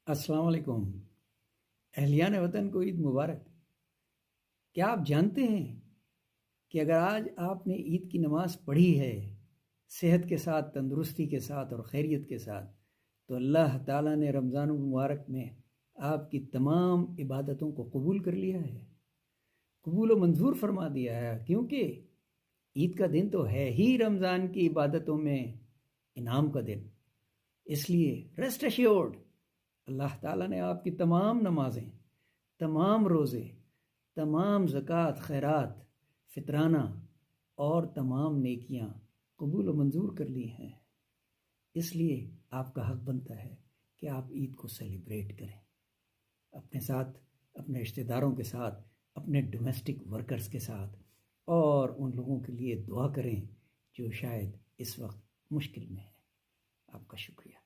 अस्सलाम वालेकुम। अहलियान वतन को ईद मुबारक। क्या आप जानते हैं कि अगर आज आपने ईद की नमाज पढ़ी है सेहत के साथ, तंदुरुस्ती के साथ और खैरियत के साथ, तो अल्लाह ताला ने रमज़ान मुबारक में आपकी तमाम इबादतों को कबूल कर लिया है, कबूल व मंजूर फरमा दिया है। क्योंकि ईद का दिन तो है ही रमज़ान की इबादतों में इनाम का दिन। इसलिए रेस्ट एश्योर्ड, अल्लाह ताला ने आपकी तमाम नमाजें, तमाम रोज़े, तमाम ज़कात, खैरात, फितराना और तमाम नेकियां कबूल व मंजूर कर ली हैं। इसलिए आपका हक बनता है कि आप ईद को सेलिब्रेट करें अपने साथ, अपने रिश्तेदारों के साथ, अपने डोमेस्टिक वर्कर्स के साथ, और उन लोगों के लिए दुआ करें जो शायद इस वक्त मुश्किल में हैं। आपका शुक्रिया।